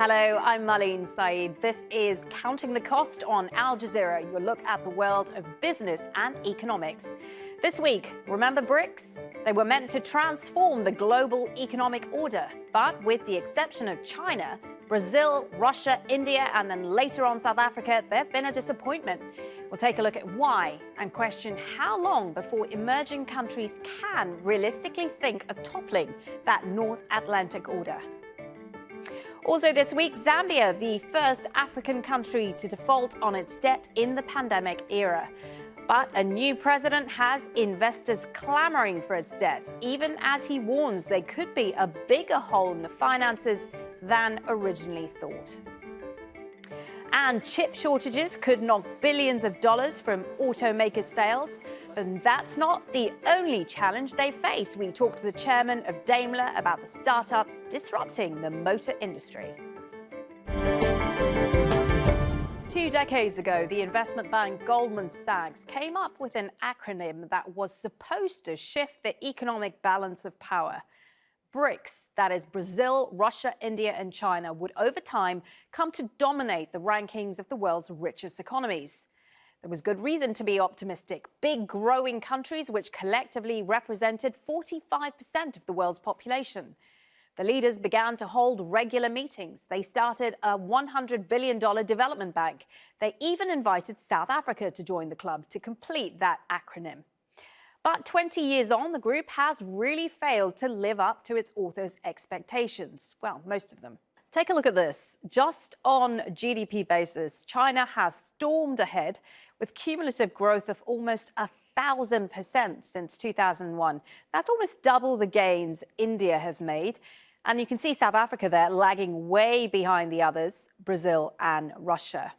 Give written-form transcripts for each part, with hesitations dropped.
Hello, I'm Marlene Saeed. This is Counting the Cost on Al Jazeera, your look at the world of business and economics. This week, remember BRICS? They were meant to transform the global economic order, but with the exception of China, Brazil, Russia, India, and then later on South Africa, they've been a disappointment. We'll take a look at why and question how long before emerging countries can realistically think of toppling that North Atlantic order. Also this week, Zambia, the first African country to default on its debt in the pandemic era. But a new president has investors clamoring for its debt, even as he warns there could be a bigger hole in the finances than originally thought. And chip shortages could knock billions of dollars from automaker sales. But that's not the only challenge they face. We talked to the chairman of Daimler about the startups disrupting the motor industry. 2 decades ago, the investment bank Goldman Sachs came up with an acronym that was supposed to shift the economic balance of power. BRICS, that is Brazil, Russia, India and China, would over time come to dominate the rankings of the world's richest economies. There was good reason to be optimistic. Big growing countries which collectively represented 45% of the world's population. The leaders began to hold regular meetings. They started a $100 billion development bank. They even invited South Africa to join the club to complete that acronym. But 20 years on, the group has really failed to live up to its authors' expectations. Well, most of them. Take a look at this. Just on GDP basis, China has stormed ahead with cumulative growth of almost 1,000% since 2001. That's almost double the gains India has made. And you can see South Africa there lagging way behind the others, Brazil and Russia.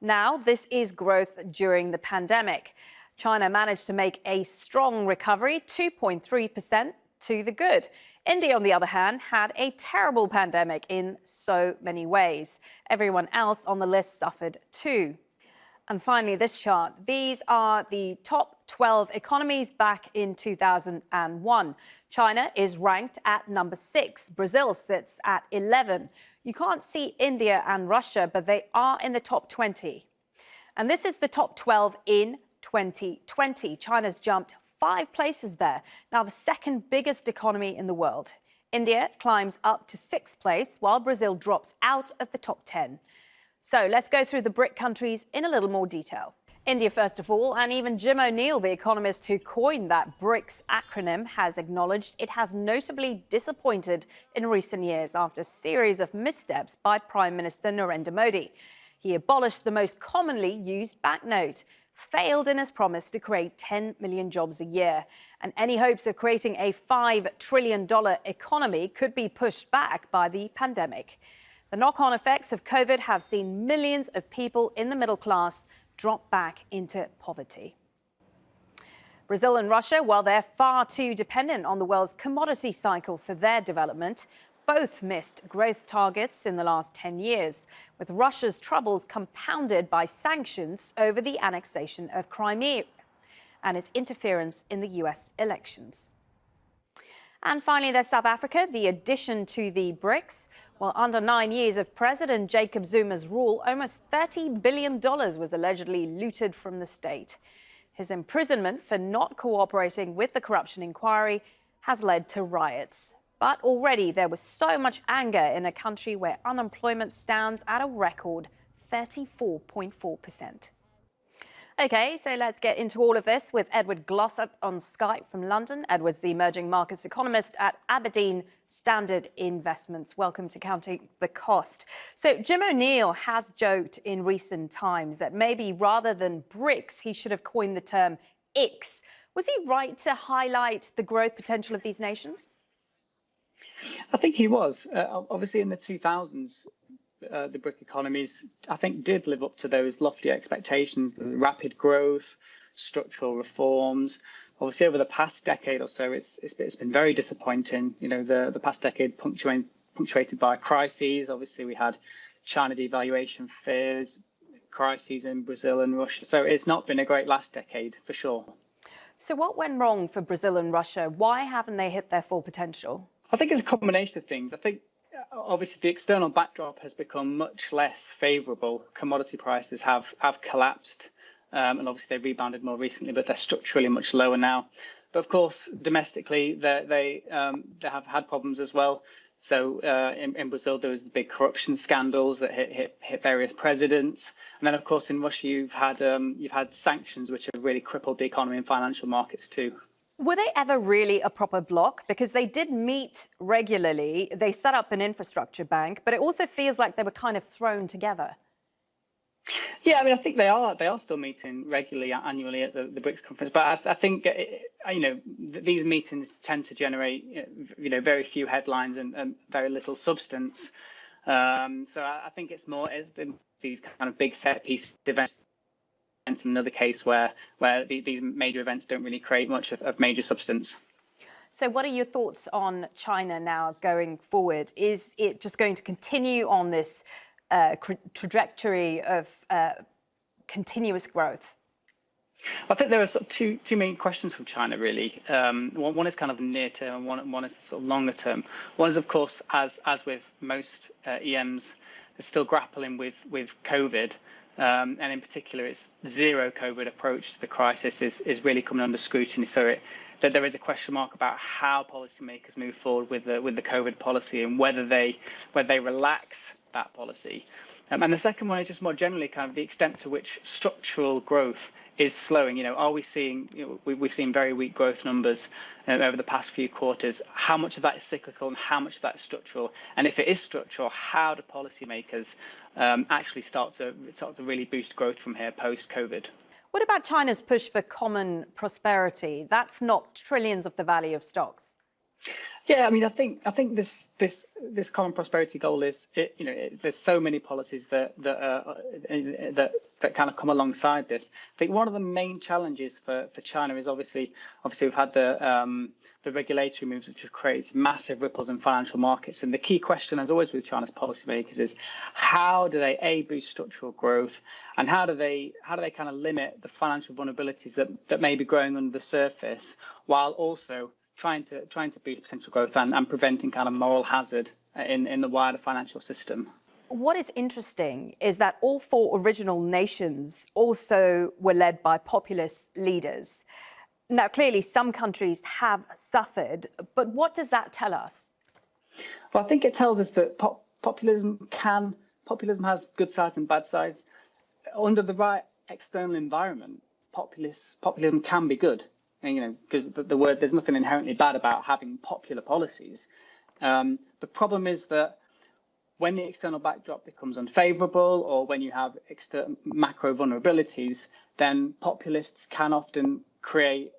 Now, this is growth during the pandemic. China managed to make a strong recovery, 2.3% to the good. India, on the other hand, had a terrible pandemic in so many ways. Everyone else on the list suffered too. And finally, this chart. These are the top 12 economies back in 2001. China is ranked at number 6. Brazil sits at 11. You can't see India and Russia, but they are in the top 20. And this is the top 12 in 2020. China's jumped 5 places there. Now the second biggest economy in the world. India climbs up to 6th place, while Brazil drops out of the top 10. So let's go through the BRIC countries in a little more detail. India, first of all, and even Jim O'Neill, the economist who coined that BRICS acronym, has acknowledged it has notably disappointed in recent years after a series of missteps by Prime Minister Narendra Modi. He abolished the most commonly used banknote, failed in his promise to create 10 million jobs a year. And any hopes of creating a $5 trillion economy could be pushed back by the pandemic. The knock-on effects of COVID have seen millions of people in the middle class drop back into poverty. Brazil and Russia, while they're far too dependent on the world's commodity cycle for their development, both missed growth targets in the last 10 years, with Russia's troubles compounded by sanctions over the annexation of Crimea and its interference in the US elections. And finally, there's South Africa, the addition to the BRICS. Well, under 9 years of President Jacob Zuma's rule, almost $30 billion was allegedly looted from the state. His imprisonment for not cooperating with the corruption inquiry has led to riots. But already there was so much anger in a country where unemployment stands at a record 34.4%. OK, so let's get into all of this with Edward Glossop on Skype from London. Edward's the emerging markets economist at Aberdeen Standard Investments. Welcome to Counting the Cost. So Jim O'Neill has joked in recent times that maybe rather than BRICS, he should have coined the term ICS. Was he right to highlight the growth potential of these nations? I think he was. Obviously, in the 2000s, the BRIC economies, I think, did live up to those lofty expectations, the rapid growth, structural reforms. Obviously, over the past decade or so, it's been very disappointing. You know, the past decade punctuated by crises. Obviously, we had China devaluation fears, crises in Brazil and Russia. So it's not been a great last decade, for sure. So what went wrong for Brazil and Russia? Why haven't they hit their full potential? I think it's a combination of things. I think obviously the external backdrop has become much less favourable. Commodity prices have collapsed, and obviously they rebounded more recently, but they're structurally much lower now. But of course, domestically, they have had problems as well. So in Brazil, there was the big corruption scandals that hit various presidents, and then of course in Russia, you've had sanctions which have really crippled the economy and financial markets too. Were they ever really a proper bloc? Because they did meet regularly. They set up an infrastructure bank, but it also feels like they were kind of thrown together. Yeah, I mean, I think they are still meeting regularly annually at the BRICS conference. But I think, these meetings tend to generate, very few headlines and very little substance. So I think it's more as these kind of big set piece events. Another case where these major events don't really create much of major substance. So what are your thoughts on China now going forward? Is it just going to continue on this trajectory of continuous growth? I think there are sort of two main questions from China, really. One is kind of near term, and one is sort of longer term. One is, of course, as with most EMs, are still grappling with COVID. And in particular, its zero COVID approach to the crisis is really coming under scrutiny. So that there is a question mark about how policymakers move forward with the COVID policy and whether they relax that policy. And the second one is just more generally kind of the extent to which structural growth is slowing. Are we seeing? We've seen very weak growth numbers over the past few quarters. How much of that is cyclical and how much of that is structural? And if it is structural, how do policymakers actually start to really boost growth from here post-COVID? What about China's push for common prosperity? That's knocked trillions of the value of stocks. Yeah, I mean, I think this common prosperity goal is, there's so many policies that kind of come alongside this. I think one of the main challenges for China is obviously we've had the regulatory moves which have created massive ripples in financial markets, and the key question, as always with China's policymakers, is how do they boost structural growth, and how do they kind of limit the financial vulnerabilities that may be growing under the surface, while also trying to boost potential growth and preventing kind of moral hazard in the wider financial system. What is interesting is that all four original nations also were led by populist leaders. Now, clearly, some countries have suffered, but what does that tell us? Well, I think it tells us that populism has good sides and bad sides. Under the right external environment, populism can be good. Because there's nothing inherently bad about having popular policies. The problem is that when the external backdrop becomes unfavourable, or when you have macro vulnerabilities, then populists can often create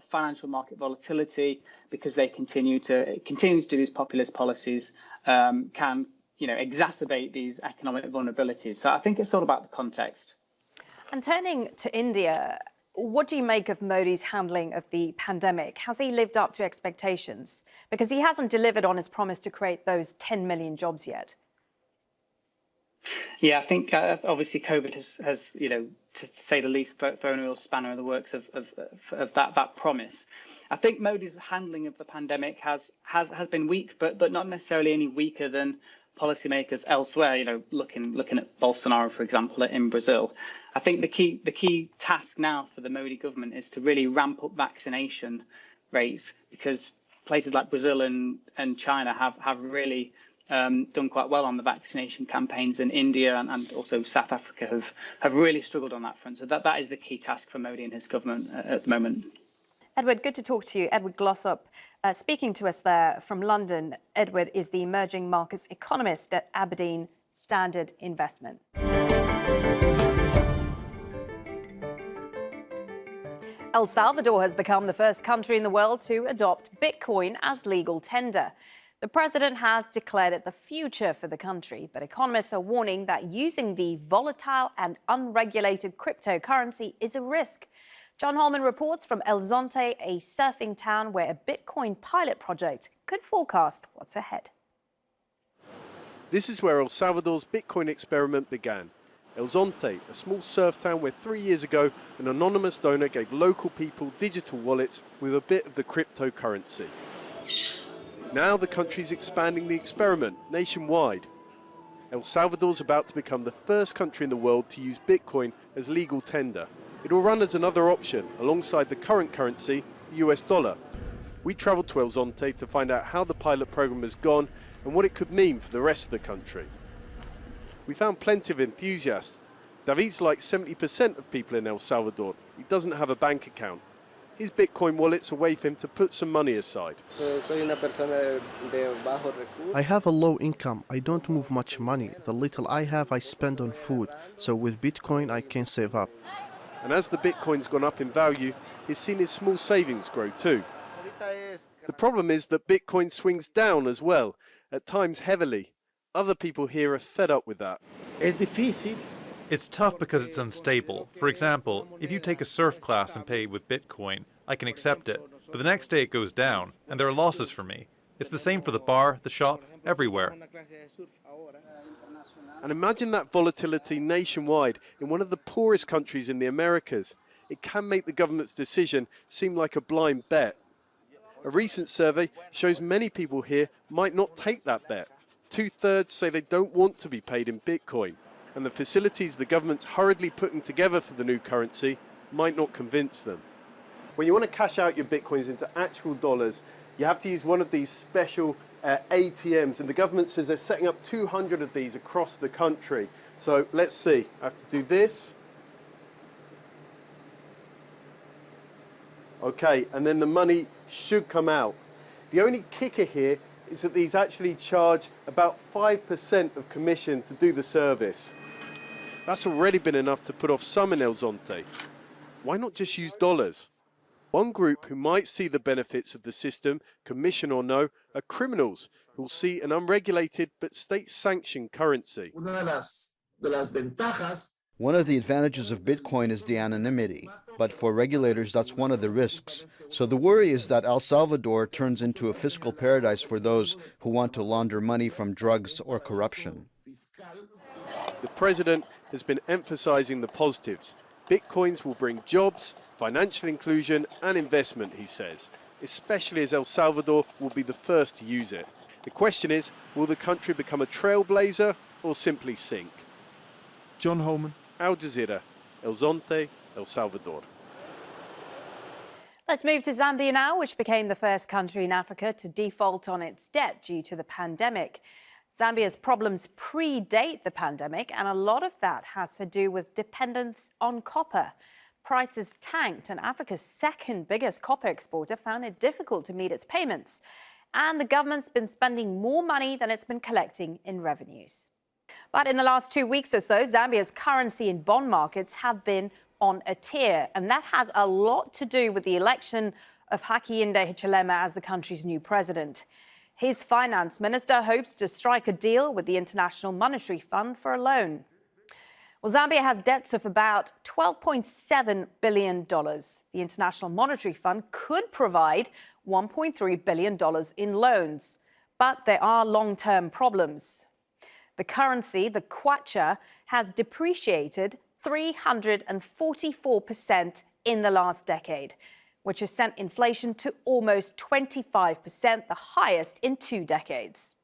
financial market volatility because they continue to do these populist policies, can exacerbate these economic vulnerabilities. So I think it's all about the context. And turning to India, what do you make of Modi's handling of the pandemic? Has he lived up to expectations? Because he hasn't delivered on his promise to create those 10 million jobs yet. Yeah, I think obviously COVID has to say the least, thrown a real spanner in the works of that promise. I think Modi's handling of the pandemic has been weak, but not necessarily any weaker than policymakers elsewhere. Looking at Bolsonaro, for example, in Brazil. I think the key task now for the Modi government is to really ramp up vaccination rates, because places like Brazil and China have really done quite well on the vaccination campaigns, and India and also South Africa have really struggled on that front. So that is the key task for Modi and his government at the moment. Edward, good to talk to you. Edward Glossop, speaking to us there from London. Edward is the emerging markets economist at Aberdeen Standard Investments. El Salvador has become the first country in the world to adopt Bitcoin as legal tender. The president has declared it the future for the country, but economists are warning that using the volatile and unregulated cryptocurrency is a risk. John Holman reports from El Zonte, a surfing town where a Bitcoin pilot project could forecast what's ahead. This is where El Salvador's Bitcoin experiment began. El Zonte, a small surf town where 3 years ago an anonymous donor gave local people digital wallets with a bit of the cryptocurrency. Now the country's expanding the experiment nationwide. El Salvador's about to become the first country in the world to use Bitcoin as legal tender. It will run as another option alongside the current currency, the US dollar. We travelled to El Zonte to find out how the pilot program has gone and what it could mean for the rest of the country. We found plenty of enthusiasts. David's like 70% of people in El Salvador. He doesn't have a bank account. His Bitcoin wallet's a way for him to put some money aside. I have a low income. I don't move much money. The little I have, I spend on food. So with Bitcoin, I can save up. And as the Bitcoin's gone up in value, he's seen his small savings grow too. The problem is that Bitcoin swings down as well, at times heavily. Other people here are fed up with that. It's tough because it's unstable. For example, if you take a surf class and pay with Bitcoin, I can accept it. But the next day it goes down, and there are losses for me. It's the same for the bar, the shop, everywhere. And imagine that volatility nationwide in one of the poorest countries in the Americas. It can make the government's decision seem like a blind bet. A recent survey shows many people here might not take that bet. 2/3 say they don't want to be paid in Bitcoin. And the facilities the government's hurriedly putting together for the new currency might not convince them. When you want to cash out your Bitcoins into actual dollars, you have to use one of these special ATMs, and the government says they're setting up 200 of these across the country. So let's see, I have to do this. Okay, and then the money should come out. The only kicker here is that these actually charge about 5% of commission to do the service. That's already been enough to put off some in El Zonte. Why not just use dollars? One group who might see the benefits of the system, commission or no, are criminals who will see an unregulated but state-sanctioned currency. One of the advantages of Bitcoin is the anonymity, but for regulators that's one of the risks. So the worry is that El Salvador turns into a fiscal paradise for those who want to launder money from drugs or corruption. The president has been emphasizing the positives. Bitcoins will bring jobs, financial inclusion and investment, he says, especially as El Salvador will be the first to use it. The question is, will the country become a trailblazer or simply sink? John Holman, Al Jazeera, El Zonte, El Salvador. Let's move to Zambia now, which became the first country in Africa to default on its debt due to the pandemic. Zambia's problems predate the pandemic, and a lot of that has to do with dependence on copper. Prices tanked, and Africa's second biggest copper exporter found it difficult to meet its payments. And the government's been spending more money than it's been collecting in revenues. But in the last 2 weeks or so, Zambia's currency and bond markets have been on a tear, and that has a lot to do with the election of Hakainde Hichilema as the country's new president. His finance minister hopes to strike a deal with the International Monetary Fund for a loan. Well, Zambia has debts of about $12.7 billion. The International Monetary Fund could provide $1.3 billion in loans, but there are long-term problems. The currency, the kwacha, has depreciated 344% in the last decade, which has sent inflation to almost 25%, the highest in 2 decades.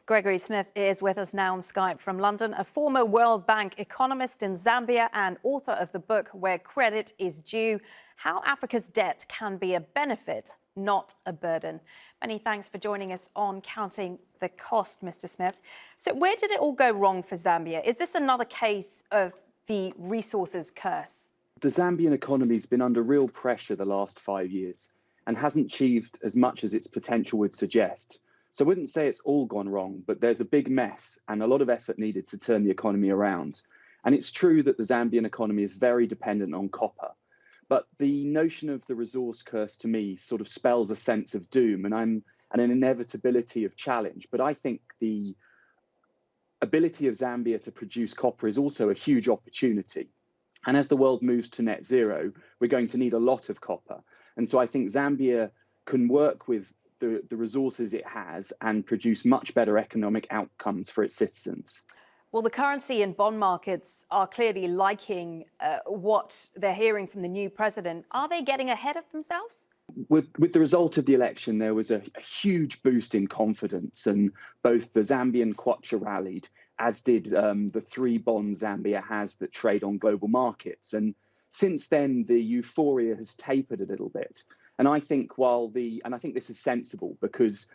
Gregory Smith is with us now on Skype from London, a former World Bank economist in Zambia and author of the book Where Credit is Due: How Africa's Debt Can Be a Benefit, Not a Burden. Many thanks for joining us on Counting the Cost, Mr. Smith. So where did it all go wrong for Zambia? Is this another case of the resources curse? The Zambian economy has been under real pressure the last 5 years and hasn't achieved as much as its potential would suggest. So I wouldn't say it's all gone wrong, but there's a big mess and a lot of effort needed to turn the economy around. And it's true that the Zambian economy is very dependent on copper. But the notion of the resource curse to me sort of spells a sense of doom and an inevitability of challenge. But I think the ability of Zambia to produce copper is also a huge opportunity. And as the world moves to net zero, we're going to need a lot of copper. And so I think Zambia can work with the resources it has and produce much better economic outcomes for its citizens. Well, the currency and bond markets are clearly liking what they're hearing from the new president. Are they getting ahead of themselves? with the result of the election, there was a huge boost in confidence, and both the Zambian kwacha rallied, as did the 3 bonds Zambia has that trade on global markets. And since then, the euphoria has tapered a little bit. And I think I think this is sensible, because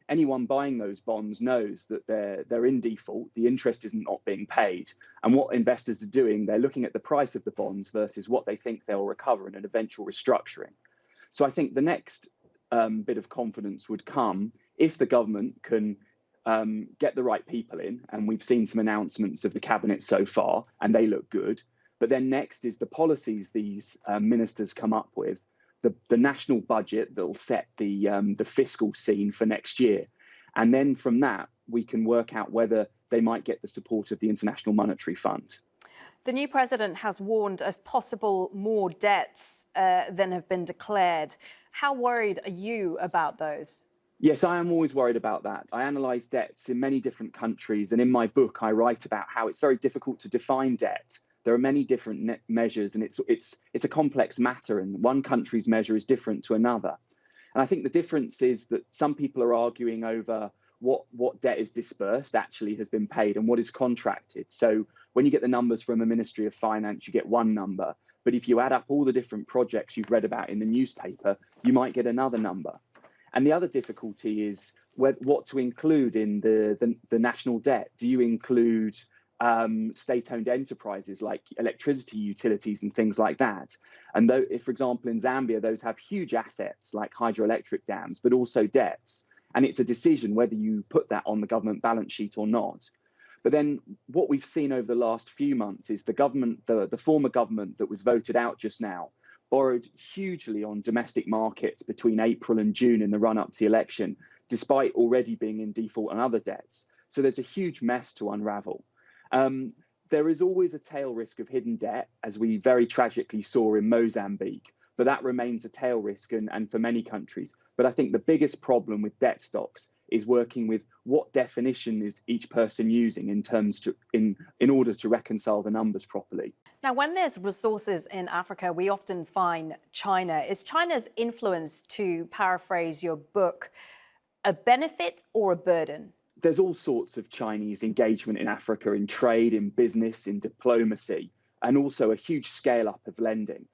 anyone buying those bonds knows that they're in default, the interest is not being paid. And what investors are doing, they're looking at the price of the bonds versus what they think they'll recover in an eventual restructuring. So I think the next bit of confidence would come if the government can get the right people in. And we've seen some announcements of the cabinet so far, and they look good. But then next is the policies these ministers come up with, the national budget that will set the fiscal scene for next year. And then from that, we can work out whether they might get the support of the International Monetary Fund. The new president has warned of possible more debts than have been declared. How worried are you about those? Yes, I am always worried about that. I analyse debts in many different countries, and in my book, I write about how it's very difficult to define debt. There are many different measures, and it's a complex matter, and one country's measure is different to another. And I think the difference is that some people are arguing over what debt is dispersed actually has been paid and what is contracted. So when you get the numbers from a Ministry of Finance, you get one number. But if you add up all the different projects you've read about in the newspaper, you might get another number. And the other difficulty is what to include in the national debt. Do you include state-owned enterprises like electricity utilities and things like that? And though, if, for example, in Zambia, those have huge assets like hydroelectric dams, but also debts. And it's a decision whether you put that on the government balance sheet or not. But then what we've seen over the last few months is the government, the former government that was voted out just now, borrowed hugely on domestic markets between April and June in the run-up to the election, despite already being in default on other debts. So there's a huge mess to unravel. There is always a tail risk of hidden debt, as we very tragically saw in Mozambique, but that remains a tail risk and for many countries. But I think the biggest problem with debt stocks is working with what definition is each person using in order to reconcile the numbers properly. Now, when there's resources in Africa, we often find China. Is China's influence, to paraphrase your book, a benefit or a burden? There's all sorts of Chinese engagement in Africa, in trade, in business, in diplomacy, and also a huge scale up of lending.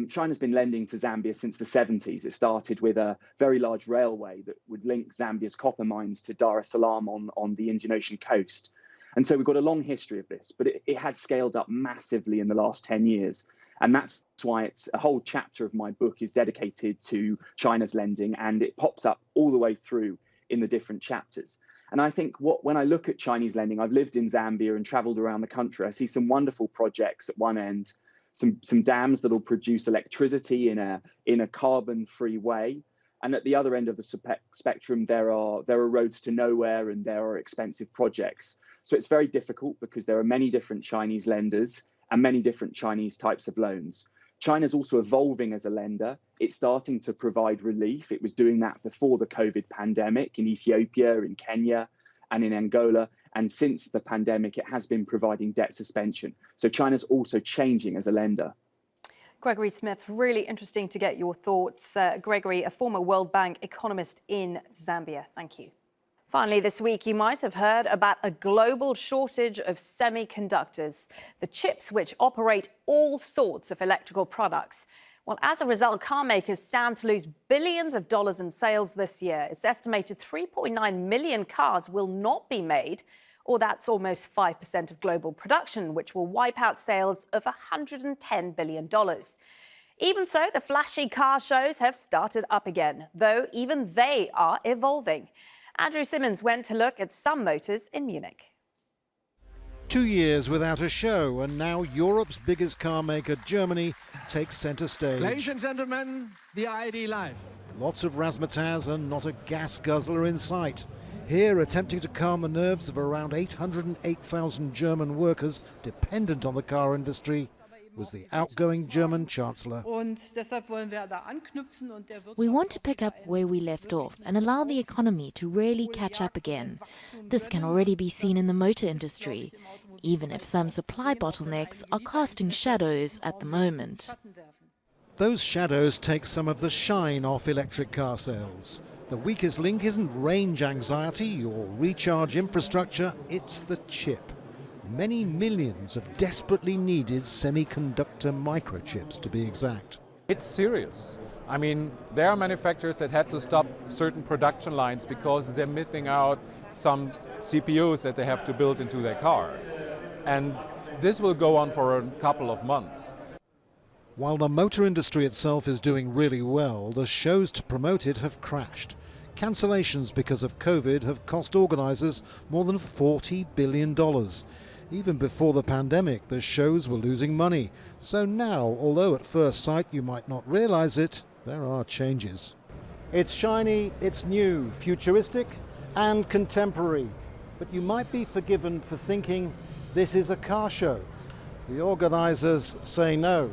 China's been lending to Zambia since the 70s. It started with a very large railway that would link Zambia's copper mines to Dar es Salaam on the Indian Ocean coast. And so we've got a long history of this, but it has scaled up massively in the last 10 years. And that's why it's a whole chapter of my book is dedicated to China's lending, and it pops up all the way through in the different chapters. And I think when I look at Chinese lending, I've lived in Zambia and traveled around the country. I see some wonderful projects at one end, some dams that will produce electricity in a carbon-free way. And at the other end of the spectrum, there are roads to nowhere and there are expensive projects. So it's very difficult because there are many different Chinese lenders and many different Chinese types of loans. China's also evolving as a lender. It's starting to provide relief. It was doing that before the COVID pandemic in Ethiopia, in Kenya, and in Angola. And since the pandemic, it has been providing debt suspension. So China's also changing as a lender. Gregory Smith, really interesting to get your thoughts. Gregory, a former World Bank economist in Zambia. Thank you. Finally, this week, you might have heard about a global shortage of semiconductors, the chips which operate all sorts of electrical products. Well, as a result, car makers stand to lose billions of dollars in sales this year. It's estimated 3.9 million cars will not be made, or that's almost 5% of global production, which will wipe out sales of $110 billion. Even so, the flashy car shows have started up again, though even they are evolving. Andrew Simmons went to look at some motors in Munich. 2 years without a show, and now Europe's biggest car maker, Germany, takes centre stage. Ladies and gentlemen, the ID Live. Lots of razzmatazz and not a gas guzzler in sight. Here, attempting to calm the nerves of around 808,000 German workers dependent on the car industry, was the outgoing German Chancellor. We want to pick up where we left off and allow the economy to really catch up again. This can already be seen in the motor industry, even if some supply bottlenecks are casting shadows at the moment. Those shadows take some of the shine off electric car sales. The weakest link isn't range anxiety or recharge infrastructure, it's the chip. Many millions of desperately needed semiconductor microchips, to be exact. It's serious. I mean, there are manufacturers that had to stop certain production lines because they're missing out some CPUs that they have to build into their car. And this will go on for a couple of months. While the motor industry itself is doing really well, the shows to promote it have crashed. Cancellations because of COVID have cost organisers more than $40 billion. Even before the pandemic, the shows were losing money. So now, although at first sight you might not realise it, there are changes. It's shiny, it's new, futuristic and contemporary. But you might be forgiven for thinking this is a car show. The organisers say no.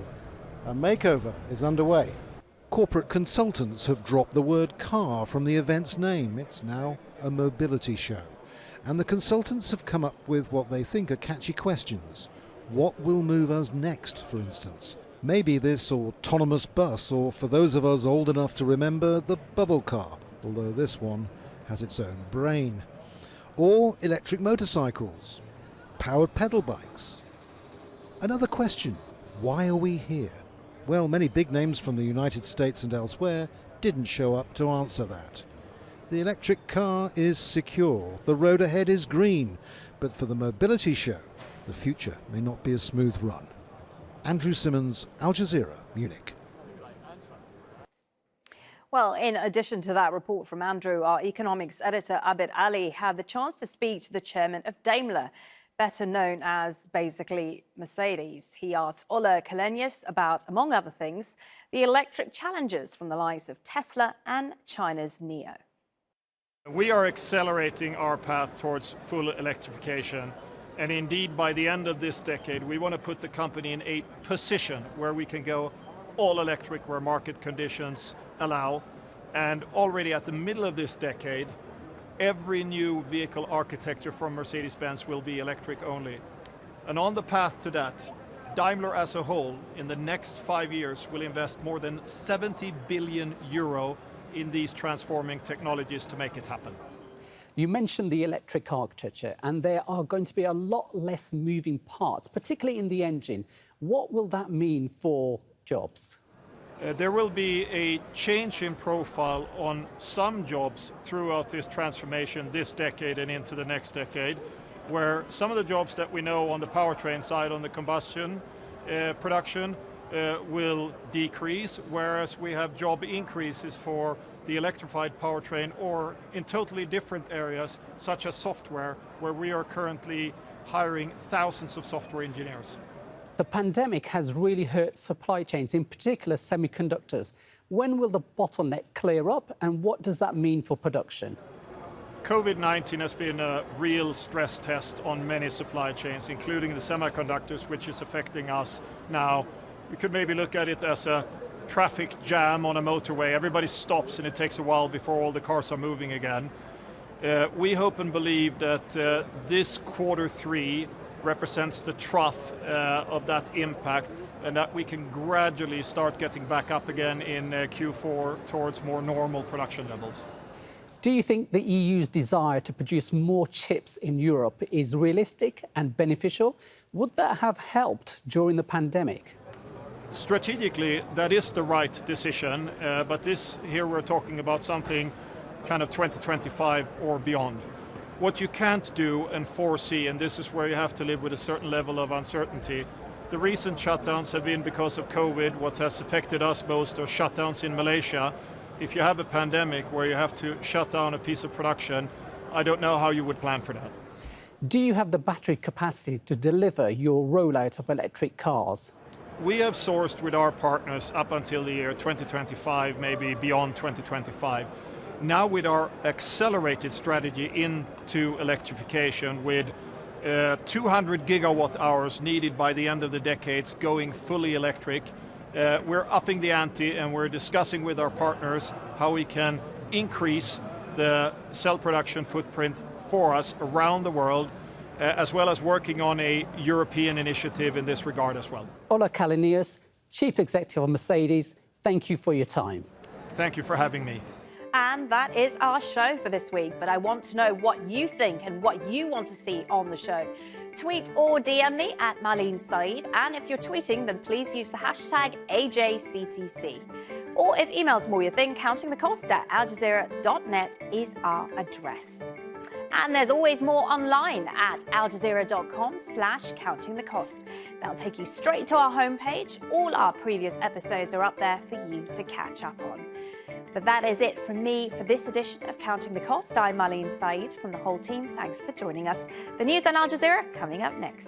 A makeover is underway. Corporate consultants have dropped the word car from the event's name. It's now a mobility show. And the consultants have come up with what they think are catchy questions. What will move us next, for instance? Maybe this autonomous bus, or for those of us old enough to remember, the bubble car, although this one has its own brain. Or electric motorcycles, powered pedal bikes. Another question, why are we here? Well, many big names from the United States and elsewhere didn't show up to answer that. The electric car is secure, the road ahead is green, but for the mobility show, the future may not be a smooth run. Andrew Simmons, Al Jazeera, Munich. Well, in addition to that report from Andrew, our economics editor Abid Ali had the chance to speak to the chairman of Daimler, better known as basically Mercedes. He asked Ola Kallenius about, among other things, the electric challenges from the likes of Tesla and China's NIO. We are accelerating our path towards full electrification. And indeed, by the end of this decade, we want to put the company in a position where we can go all electric where market conditions allow. And already at the middle of this decade, every new vehicle architecture from Mercedes-Benz will be electric only. And on the path to that, Daimler as a whole, in the next 5 years, will invest more than 70 billion euro in these transforming technologies to make it happen. You mentioned the electric architecture, and there are going to be a lot less moving parts, particularly in the engine. What will that mean for jobs? There will be a change in profile on some jobs throughout this transformation this decade and into the next decade, where some of the jobs that we know on the powertrain side, on the combustion production, will decrease, whereas we have job increases for the electrified powertrain or in totally different areas, such as software, where we are currently hiring thousands of software engineers. The pandemic has really hurt supply chains, in particular semiconductors. When will the bottleneck clear up, and what does that mean for production? COVID-19 has been a real stress test on many supply chains, including the semiconductors, which is affecting us now. We could maybe look at it as a traffic jam on a motorway. Everybody stops and it takes a while before all the cars are moving again. We hope and believe that this Q3 represents the trough of that impact, and that we can gradually start getting back up again in Q4 towards more normal production levels. Do you think the EU's desire to produce more chips in Europe is realistic and beneficial? Would that have helped during the pandemic? Strategically, that is the right decision, but here we're talking about something kind of 2025 or beyond. What you can't do and foresee, and this is where you have to live with a certain level of uncertainty, the recent shutdowns have been because of COVID. What has affected us most are shutdowns in Malaysia. If you have a pandemic where you have to shut down a piece of production, I don't know how you would plan for that. Do you have the battery capacity to deliver your rollout of electric cars? We have sourced with our partners up until the year 2025, maybe beyond 2025. Now with our accelerated strategy into electrification with 200 gigawatt hours needed by the end of the decades going fully electric, we're upping the ante and we're discussing with our partners how we can increase the cell production footprint for us around the world, as well as working on a European initiative in this regard as well. Ola Kallenius, Chief Executive of Mercedes, thank you for your time. Thank you for having me. And that is our show for this week. But I want to know what you think and what you want to see on the show. Tweet or DM me at Marlene Saeed. And if you're tweeting, then please use the hashtag AJCTC. Or if email's more your thing, counting the cost at aljazeera.net is our address. And there's always more online at aljazeera.com/countingthecost. That'll take you straight to our homepage. All our previous episodes are up there for you to catch up on. But that is it from me for this edition of Counting the Cost. I'm Marlene Saeed from the whole team. Thanks for joining us. The news on Al Jazeera coming up next.